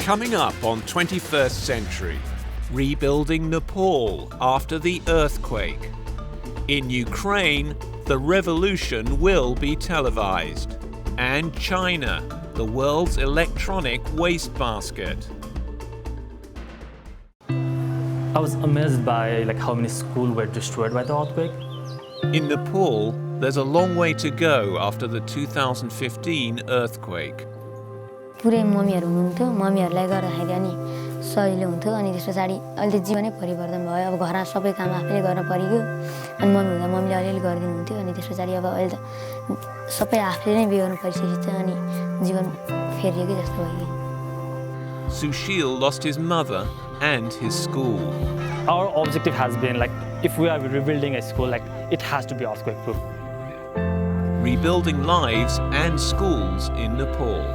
Coming up on 21st Century, rebuilding Nepal after the earthquake. In Ukraine, the revolution will be televised. And China, the world's electronic wastebasket. I was amazed by how many schools were destroyed by the earthquake. In Nepal, there's a long way to go after the 2015 earthquake. पुरै मम्मीहरु हुनुहुन्थ्यो मम्मीहरुलाई गर्दाखेरि अनि सजिलो हुन्थ्यो अनि त्यसपछि अहिले जीवनै परिवर्तन भयो अब घरमा सबै काम आफैले गर्न परियो अनि मम्मी हुँदा मम्मीले अलिअलि गरिदिनु हुन्थ्यो अनि त्यसपछि अब अहिले त सबै आफैले नै बिगाउनु परिसकेछ अनि जीवन फेरियो के जस्तो भयो Sushil lost his mother and his school. Our objective has been if we are rebuilding a school it has to be earthquake proof. Rebuilding lives and schools in Nepal.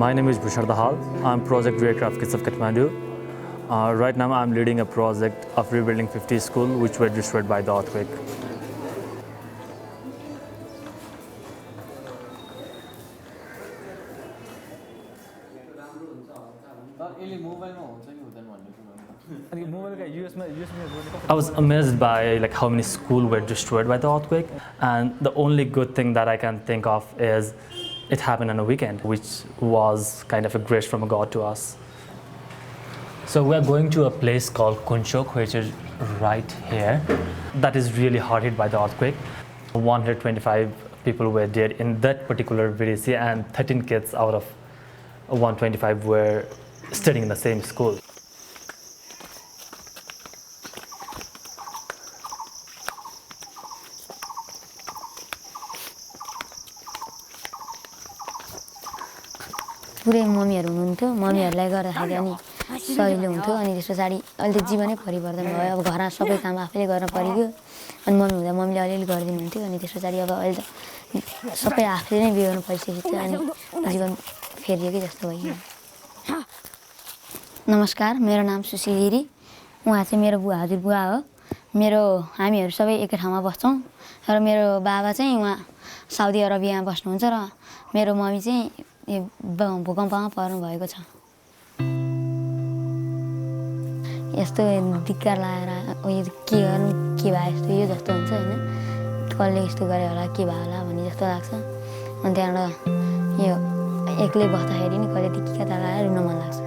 My name is Bhushar Dahal. I'm project director of Kids of Kathmandu. Right now I'm leading a project of rebuilding 50 schools which were destroyed by the earthquake. I was amazed by how many schools were destroyed by the earthquake, and the only good thing that I can think of is it happened on a weekend, which was kind of a grace from God to us. So we're going to a place called Kunchok, which is right here. That is really hard hit by the earthquake. 125 people were dead in that particular village, and 13 kids out of 125 were studying in the same school. पुरै मम्मीहरु हुनुहुन्थ्यो मम्मीहरुलाई गर्दाखेरि अनि सजिलो हुन्थ्यो अनि त्यसपछि अहिले त जीवनै परिवर्तन भयो अब घरमा सबै काम आफैले गर्न परियो अनि मम्मी हुँदा मम्मीले अलिअलि गरिदिनु हुन्थ्यो अनि त्यसपछि अब अहिले त सबै आफैले नै बिगाउनु परिसकेछ अनि जीवन फेरियो के जस्तो भयो नमस्कार मेरो नाम सुशील गिरी उहाँ चाहिँ मेरो बुवा हजुरबुवा हो हामीहरु सबै एकै ठाउँमा बस्छौं र मेरो बाबा चाहिँ उहाँ साउदी अरबियामा बस्नुहुन्छ र मेरो मम्मी चाहिँ भूकम्पमा पर्नु भएको छ यस्तो दिक्कत लागेर के गर्नु के भए यस्तो यो जस्तो हुन्छ हैन कसले यस्तो गरे होला के भयो होला भन्ने जस्तो लाग्छ अनि त्यहाँबाट यो एक्लै बस्दाखेरि नि कहिले दिक्कत लागेर रुन मन लाग्छ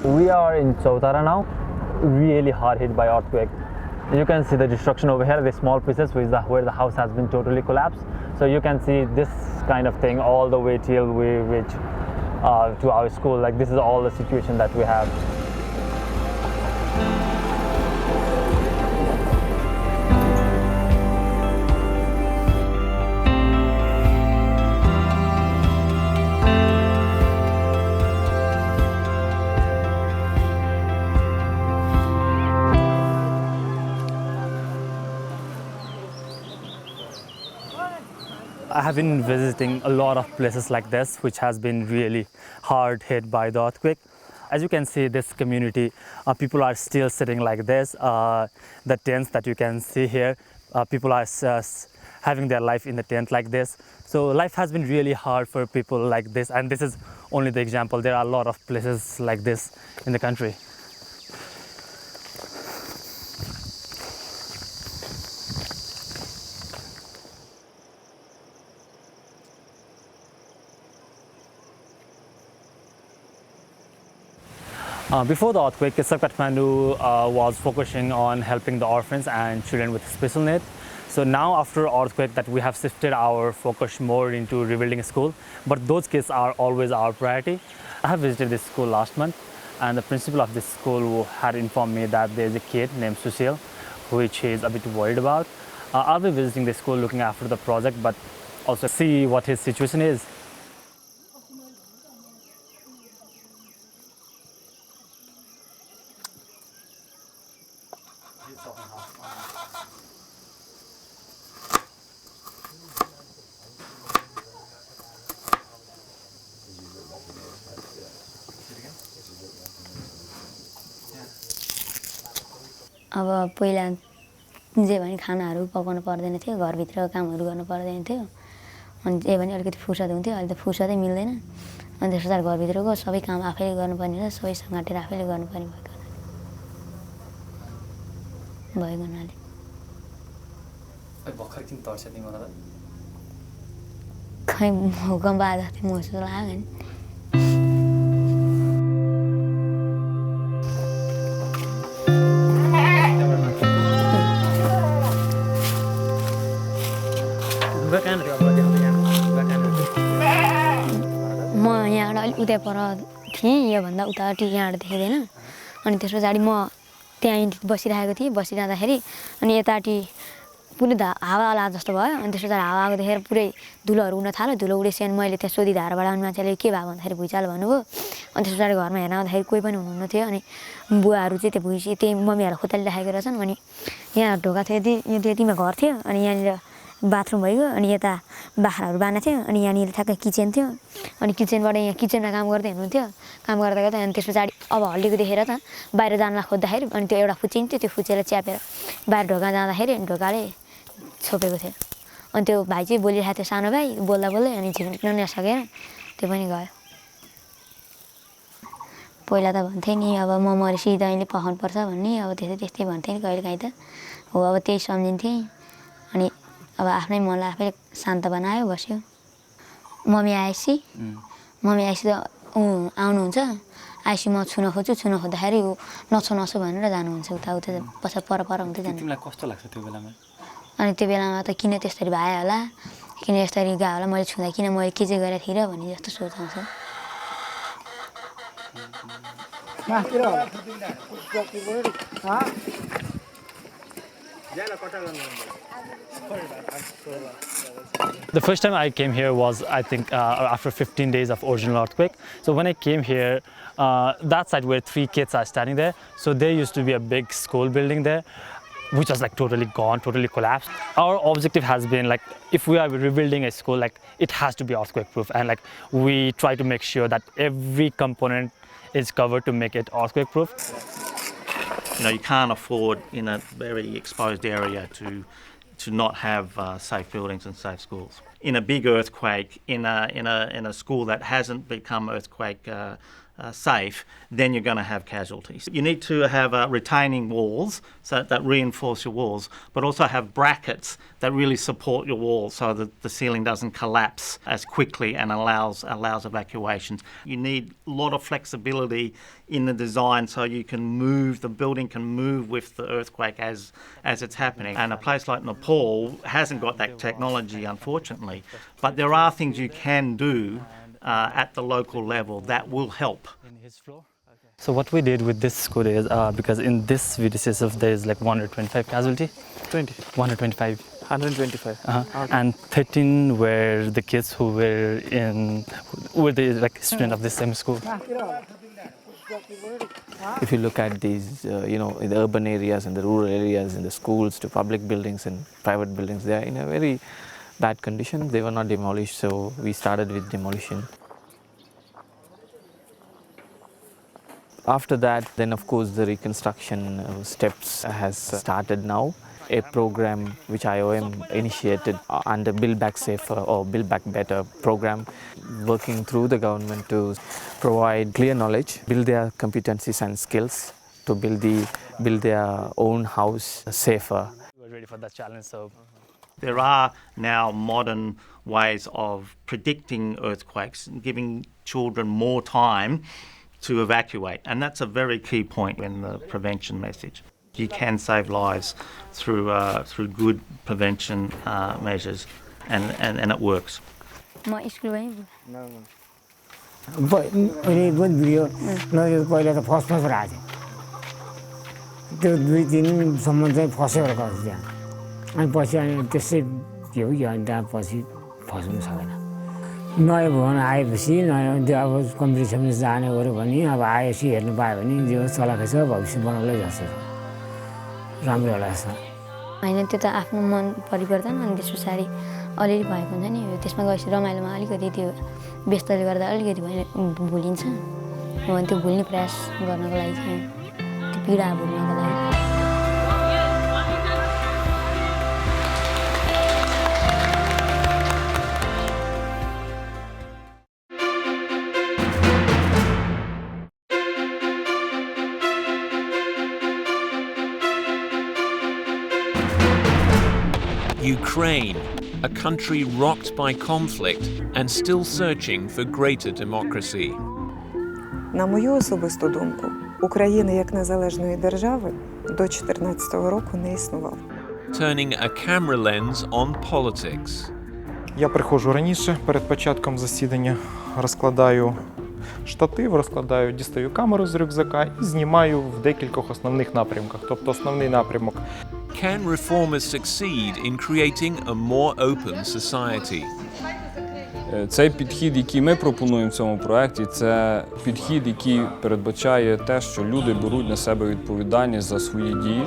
We are in Chautara now, really hard hit by earthquake. You can see the destruction over here, the small pieces where the house has been totally collapsed. So you can see this kind of thing all the way till we reach to our school. This is all the situation that we have. I have been visiting a lot of places like this, which has been really hard hit by the earthquake. As you can see, this community, people are still sitting like this. The tents that you can see here, people are having their life in the tent like this. So life has been really hard for people like this, and this is only the example. There are a lot of places like this in the country. Before the earthquake, Kisar Kathmandu was focusing on helping the orphans and children with special needs. So now after earthquake that we have shifted our focus more into rebuilding a school, but those kids are always our priority. I have visited this school last month, and the principal of this school had informed me that there is a kid named Susil, which he is a bit worried about. I'll be visiting the school looking after the project, but also see what his situation is. अब पहिला जे भने खानाहरू पकाउनु पर्दैन थियो, घरभित्र कामहरू गर्नु पर्दैन थियो, अनि जे भने अलिकति फुर्सद हुन्थ्यो। अहिले त फुर्सदै मिल्दैन, अनि त्यसपछि घरभित्रको सबै काम आफैले गर्नुपर्ने र सबै सङ्गाटेर आफैले गर्नुपर्ने भएको हुनाले भर्खर किन तर्छ तिमीलाई त? खै भूकम्प आए जस्तै महसुस लाग्यो नि। म यहाँबाट अलिक उता पर थिएँ, योभन्दा उतापट्टि यहाँबाट देख्दैन। अनि त्यस पछाडि म त्यहाँ बसिरहेको थिएँ। बसिरहँदाखेरि अनि यतापट्टि पुरै हावा आला जस्तो भयो। अनि त्यस पछाडि हावा आएको देखेर पुरै धुलोहरू उड्न थाल्यो। धुलो उडेपछि अनि मैले त्यहाँ सोधिधारबाट अनि मान्छेले के भयो भन्दाखेरि भुइँचालो भन्नुभयो। अनि त्यस पछाडि घरमा हेर्न आउँदाखेरि कोही पनि हुनुहुन्न थियो। अनि बुवाहरू चाहिँ त्यो भुइँ त्यही मम्मीहरूलाई खोतालिराखेको रहेछन्। अनि यहाँ ढोका थियो, यतिमा घर थियो, अनि यहाँनिर बाथरुम भइगयो। अनि यता बाख्राहरू बाँध्न थियो। अनि यहाँनिर ठ्याक्कै किचन थियो। अनि किचनबाट यहाँ किचनमा काम गर्दै हुनुहुन्थ्यो। काम गर्दा गर्दा अनि त्यस पछाडि अब हल्लिएको देखेर त बाहिर जानलाई खोज्दाखेरि अनि त्यो एउटा फुच्चिन्थ्यो, त्यो फुच्चेर च्यापेर बाहिर ढोका जाँदाखेरि ढोकाले छोपेको थियो। अनि त्यो भाइ चाहिँ बोलिरहेको थियो, सानो भाइ बोल्दा बोल्दै, अनि झिक्न नसकेर त्यो पनि गयो। पहिला त भन्थे नि अब म मरेपछि तैँले पकाउनुपर्छ भन्ने, अब त्यस्तै भन्थे नि कहिले काहीँ त हो। अब त्यही सम्झिन्थेँ। अनि अब आफ्नै मनलाई आफैले शान्त बनायो, बस्यो। मम्मी आएपछि त आउनुहुन्छ। आएपछि म छुन खोज्दाखेरि ऊ नछो भनेर जानुहुन्छ उता पछाडि पर हुँदै जानु। तिमीलाई कस्तो लाग्छ त्यो बेलामा? अनि त्यो बेलामा त किन त्यसरी भयो होला, किन यसरी गयो होला, मैले छुँदा किन मैले के चाहिँ गरेको थिएँ र भन्ने जस्तो सोच आउँछ। The first time I came here was, I think, after 15 days of original earthquake. So when I came here, that side where 3 kids are standing there, so there used to be a big school building there, which was like totally gone, totally collapsed. Our objective has been like, if we are rebuilding a school, like it has to be earthquake proof, and like we try to make sure that every component is covered to make it earthquake proof. You know, you can't afford in a very exposed area to not have safe buildings and safe schools. In a big earthquake, in a school that hasn't become earthquake safe, then you're going to have casualties. You need to have retaining walls so that reinforce your walls, but also have brackets that really support your walls so that the ceiling doesn't collapse as quickly and allows evacuations. You need a lot of flexibility in the design so you can move, the building can move with the earthquake as it's happening. And a place like Nepal hasn't got that technology, unfortunately, but there are things you can do at the local level that will help. So what we did with this school is, because in this VDC there is like 125 casualty. 125. 125. Okay. And 13 were the kids who were the like student of the same school. If you look at these, in the urban areas and the rural areas, in the schools to public buildings and private buildings, they are in a very bad condition. They were not demolished, so we started with demolition. After that, then of course the reconstruction steps has started now. A program which IOM initiated under Build Back Safer or Build Back Better program, working through the government to provide clear knowledge, build their competencies and skills to build their own house safer. We were ready for that challenge, so. There are now modern ways of predicting earthquakes, giving children more time to evacuate, and that's a very key point in the prevention message. You can save lives through good prevention measures, and it works. नयाँ भवन आएपछि नयाँ त्यो अब कम्पिटिसनमा जाने गऱ्यो भने अब आएपछि हेर्नु पायो भने जो चलाएको छ भविष्य बनाउनै जस्तो छ राम्रो होला जस्तो हैन त्यो त आफ्नो मन परिवर्तन अनि त्यस पछाडि अलिअलि भएको हुन्छ नि त्यसमा गएपछि रमाइलोमा अलिकति त्यो व्यस्तले गर्दा अलिकति भुलिन्छ अनि त्यो भुल्ने प्रयास गर्नको लागि चाहिँ त्यो पीडा भुल्नको लागि Ukraine, a country rocked by conflict and still searching for greater democracy. На мою особисту думку, України як незалежної держави до 2014 року не існувало. Turning a camera lens on politics. Я приходжу раніше, перед початком засідання, розкладаю штатив, дістаю камеру з рюкзака і знімаю в декількох основних напрямках. Тобто основний напрямок. Can reformers succeed in creating a more open society? Цей підхід, який ми пропонуємо в цьому проєкті, це підхід, який передбачає те, що люди беруть на себе відповідальність за свої дії.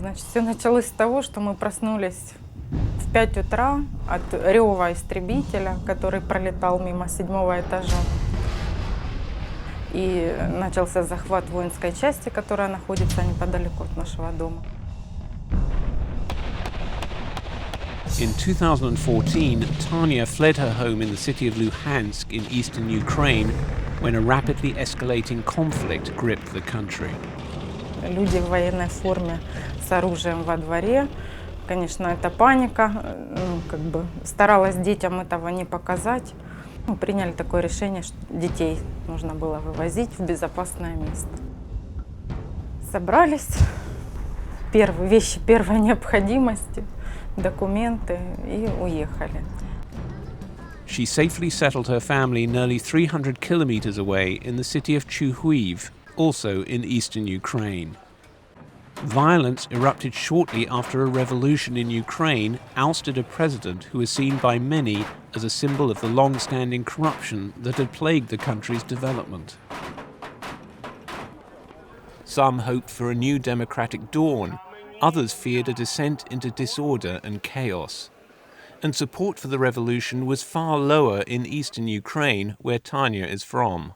Значит, все началось с того, что мы проснулись в 5 утра от рева истребителя, который пролетал мимо 7-го этажа. И начался захват воинской части, которая находится неподалеку от нашего дома. In 2014, Tanya fled her home in the city of Luhansk in eastern Ukraine when a rapidly escalating conflict gripped the country. Люди в военной форме с оружием во дворе. Конечно, это паника. Старалась детям этого не показать. Приняли такое решение, что детей нужно было вывозить в безопасное место. Собрались. Вещи первой необходимости, документы и уехали. She safely settled her family nearly 300 kilometers away in the city of Chuhuiv, also in eastern Ukraine. Violence erupted shortly after a revolution in Ukraine ousted a president who was seen by many as a symbol of the long-standing corruption that had plagued the country's development. Some hoped for a new democratic dawn, others feared a descent into disorder and chaos. And support for the revolution was far lower in eastern Ukraine, where Tanya is from.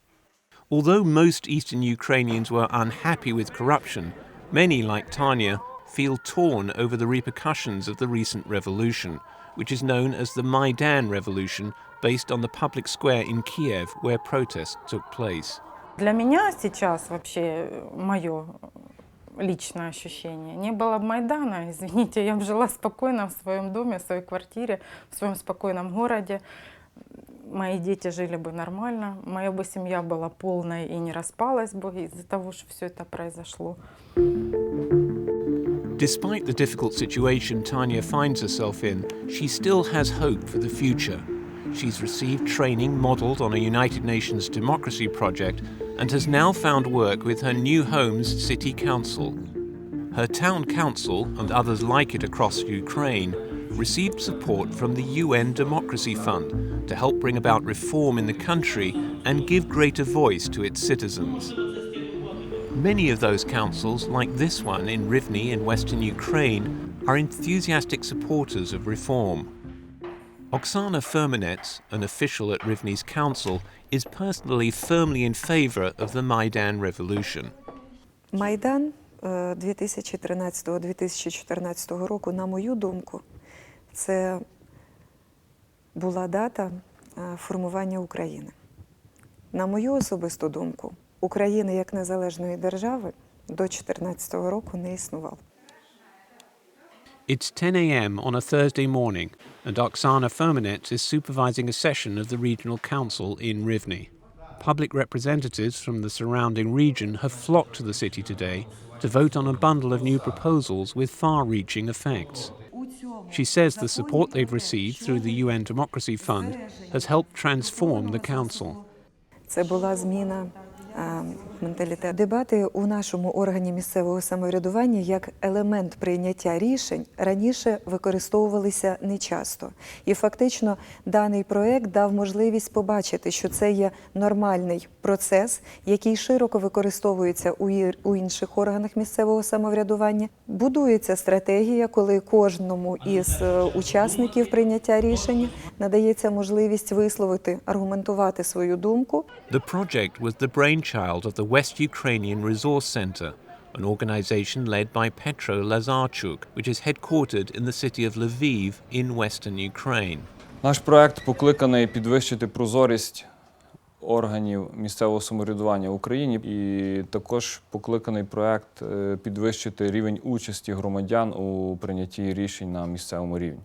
Although most eastern Ukrainians were unhappy with corruption, many, like Tanya, feel torn over the repercussions of the recent revolution, which is known as the Maidan Revolution, based on the public square in Kiev where protests took place. Для меня сейчас вообще мое личное ощущение. Не было бы Майдана, извините, я бы жила спокойно в своем доме, в своей квартире, в своем спокойном городе. Мои дети жили бы нормально, моя бы семья была полной и не распалась бы из-за того, что все это произошло. Despite the difficult situation Tanya finds herself in, she still has hope for the future. She's received training modelled on a United Nations democracy project and has now found work with her new home's city council. Her town council, and others like it across Ukraine, received support from the UN Democracy Fund to help bring about reform in the country and give greater voice to its citizens. Many of those councils, like this one in Rivne in western Ukraine, are enthusiastic supporters of reform. Oksana Firminets, an official at Rivne's council, is personally firmly in favour of the Maidan revolution. Майдан 2013-2014 року, на мою думку, це була дата формування України. На мою особисту думку, України як незалежної держави до 2014 року не існувало. It's 10 a.m. on a Thursday morning, and Oksana Firminets is supervising a session of the regional council in Rivne. Public representatives from the surrounding region have flocked to the city today to vote on a bundle of new proposals with far-reaching effects. She says the support they've received through the UN Democracy Fund has helped transform the council. Це була зміна менталітету. Дебати у нашому органі місцевого самоврядування як елемент прийняття рішень раніше використовувалися нечасто. І фактично даний проект дав можливість побачити, що це є нормальний процес, який широко використовується у інших органах місцевого самоврядування. Будується стратегія, коли кожному із учасників прийняття рішень надається можливість висловити, аргументувати свою думку. The project was the brainchild of the West Ukrainian Resource Center, an organization led by Petro Lazarchuk, which is headquartered in the city of Lviv in western Ukraine. Наш проект покликаний підвищити прозорість органів місцевого самоврядування в Україні, і також покликаний проект підвищити рівень участі громадян у прийнятті рішень на місцевому рівні.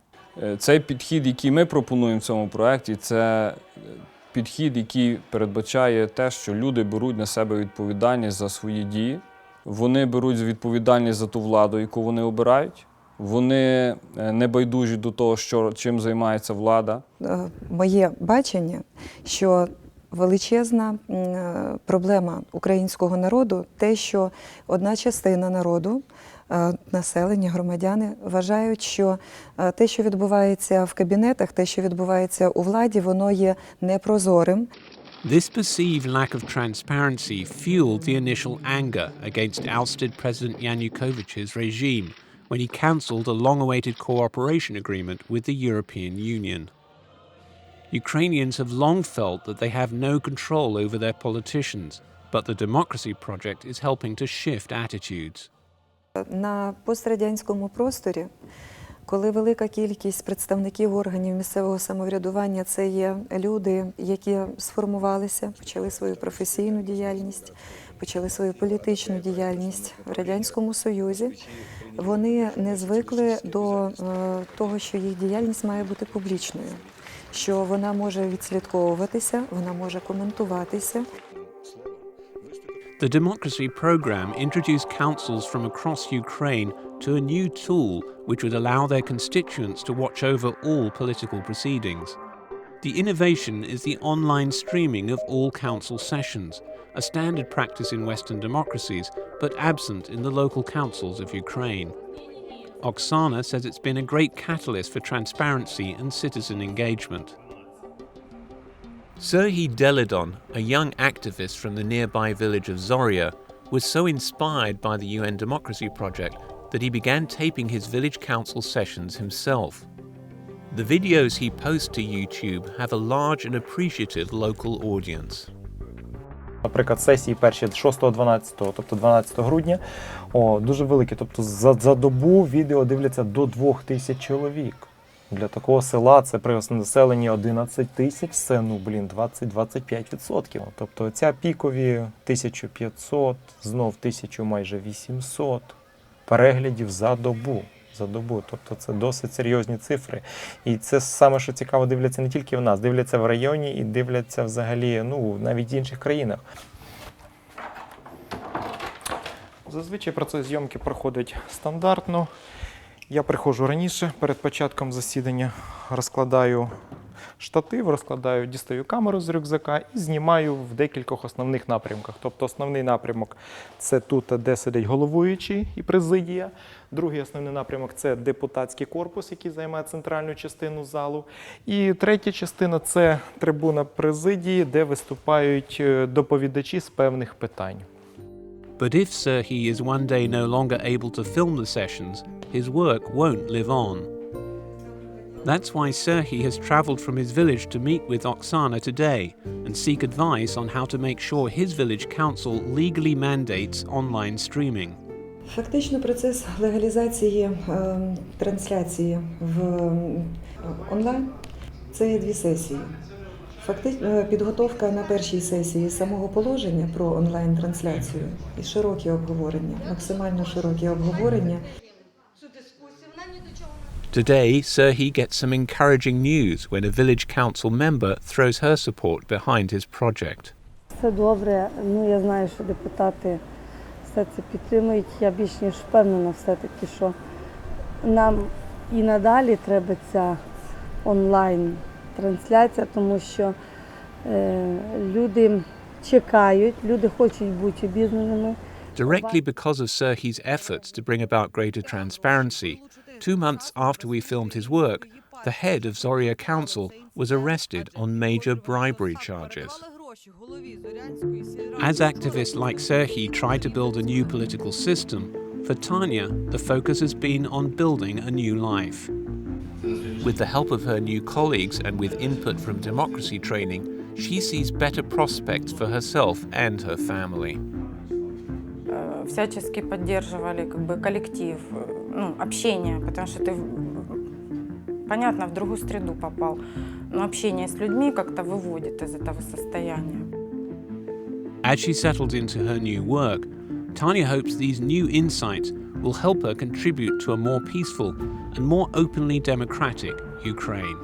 Цей підхід, який ми пропонуємо в цьому проекті, це підхід, який передбачає те, що люди беруть на себе відповідальність за свої дії, вони беруть відповідальність за ту владу, яку вони обирають, вони не байдужі до того, чим займається влада. Моє бачення, що величезна проблема українського народу – те, що одна частина народу, населення, громадяни вважають, що те, що відбувається в кабінетах, те, що відбувається у владі, воно є непрозорим. This perceived lack of transparency fueled the initial anger against ousted President Yanukovych's regime when he cancelled a long-awaited cooperation agreement with the European Union. Ukrainians have long felt that they have no control over their politicians, but the Democracy Project is helping to shift attitudes. На пострадянському просторі, коли велика кількість представників органів місцевого самоврядування – це є люди, які сформувалися, почали свою професійну діяльність, почали свою політичну діяльність в Радянському Союзі, вони не звикли до того, що їх діяльність має бути публічною, що вона може відслідковуватися, вона може коментуватися. The Democracy Programme introduced councils from across Ukraine to a new tool which would allow their constituents to watch over all political proceedings. The innovation is the online streaming of all council sessions, a standard practice in Western democracies, but absent in the local councils of Ukraine. Oksana says it's been a great catalyst for transparency and citizen engagement. Serhiy Delidon, a young activist from the nearby village of Zorya, was so inspired by the UN Democracy Project that he began taping his village council sessions himself. The videos he posts to YouTube have a large and appreciative local audience. Наприклад, сесії перші 6-12, тобто 12 грудня, дуже великі. Тобто за добу відео дивляться до 2000 чоловік. Для такого села це при населенні 11 тисяч, це, 20-25%. Тобто ця пікові 1500, знов 1000, майже 800 переглядів за добу. Тобто це досить серйозні цифри. І це саме, що цікаво, дивляться не тільки в нас, дивляться в районі і дивляться взагалі, навіть в інших країнах. Зазвичай процес зйомки проходить стандартно. Я приходжу раніше, перед початком засідання, розкладаю штатив, дістаю камеру з рюкзака і знімаю в декількох основних напрямках. Тобто основний напрямок – це тут, де сидить головуючий і президія. Другий основний напрямок – це депутатський корпус, який займає центральну частину залу. І третя частина – це трибуна президії, де виступають доповідачі з певних питань. But if Serhiy is one day no longer able to film the sessions, his work won't live on. That's why Serhiy has travelled from his village to meet with Oksana today and seek advice on how to make sure his village council legally mandates online streaming. Фактично процес легалізації трансляції в онлайн – це є дві сесії. Фактично підготовка на першій сесії самого положення про онлайн-трансляцію і широкі обговорення, максимально широкі обговорення. Today, Serhiy gets some encouraging news when a village council member throws her support behind his project. Все добре. Я знаю, що депутати все це підтримують. Я більш ніж впевнена все-таки, що нам і надалі треба ця онлайн-трансляція, тому що люди чекають, люди хочуть бути обізнаними. Directly because of Serhiy's efforts to bring about greater transparency, 2 months after we filmed his work, the head of Zorya Council was arrested on major bribery charges. As activists like Serhiy try to build a new political system, for Tanya, the focus has been on building a new life. With the help of her new colleagues and with input from democracy training, she sees better prospects for herself and her family. Всячески поддерживали коллектив, общение, потому что ты, понятно, в другую среду попал, но общение с людьми как-то выводит из этого состояния. As she settles into her new work, Tanya hopes these new insights will help her contribute to a more peaceful and more openly democratic Ukraine.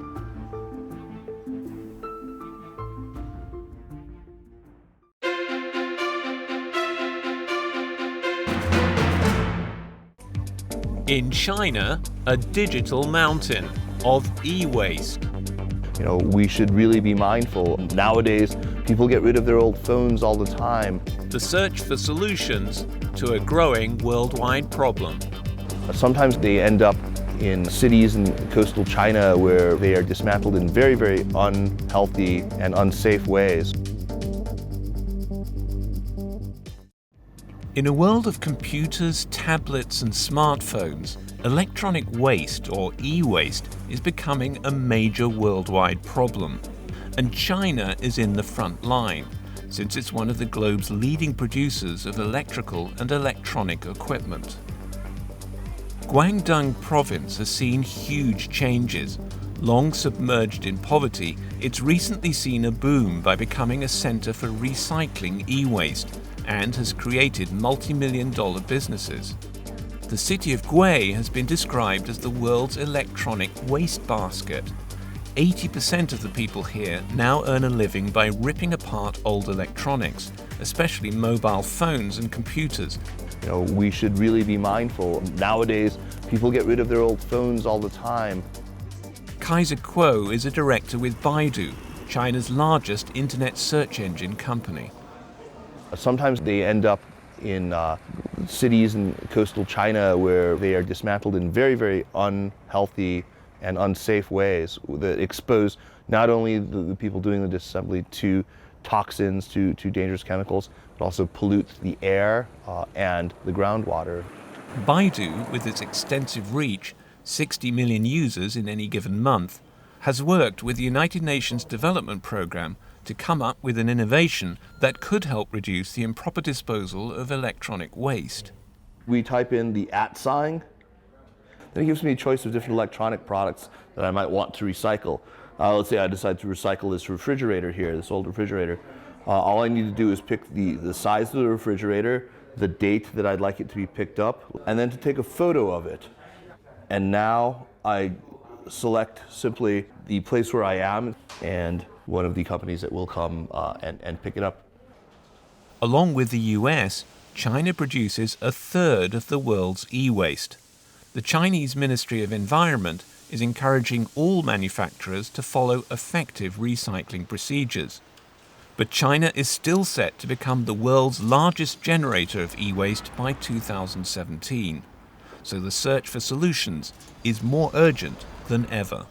In China, a digital mountain of e-waste. We should really be mindful. Nowadays, people get rid of their old phones all the time. The search for solutions to a growing worldwide problem. Sometimes they end up in cities in coastal China where they are dismantled in very, very unhealthy and unsafe ways. In a world of computers, tablets and smartphones, electronic waste, or e-waste, is becoming a major worldwide problem. And China is in the front line, since it's one of the globe's leading producers of electrical and electronic equipment. Guangdong province has seen huge changes. Long submerged in poverty, it's recently seen a boom by becoming a center for recycling e-waste, and has created multi-million-dollar businesses. The city of Gui has been described as the world's electronic wastebasket. 80% of the people here now earn a living by ripping apart old electronics, especially mobile phones and computers. We should really be mindful. Nowadays, people get rid of their old phones all the time. Kaiser Kuo is a director with Baidu, China's largest internet search engine company. Sometimes they end up in cities in coastal China where they are dismantled in very, very unhealthy and unsafe ways that expose not only the people doing the disassembly to toxins, to dangerous chemicals, but also pollute the air and the groundwater. Baidu, with its extensive reach, 60 million users in any given month, has worked with the United Nations Development Programme to come up with an innovation that could help reduce the improper disposal of electronic waste. We type in the @ sign, then it gives me a choice of different electronic products that I might want to recycle. Let's say I decide to recycle this refrigerator here, this old refrigerator. All I need to do is pick the size of the refrigerator, the date that I'd like it to be picked up, and then to take a photo of it. And now I select simply the place where I am and one of the companies that will come and pick it up. Along with the US, China produces a third of the world's e-waste. The Chinese Ministry of Environment is encouraging all manufacturers to follow effective recycling procedures. But China is still set to become the world's largest generator of e-waste by 2017. So the search for solutions is more urgent than ever.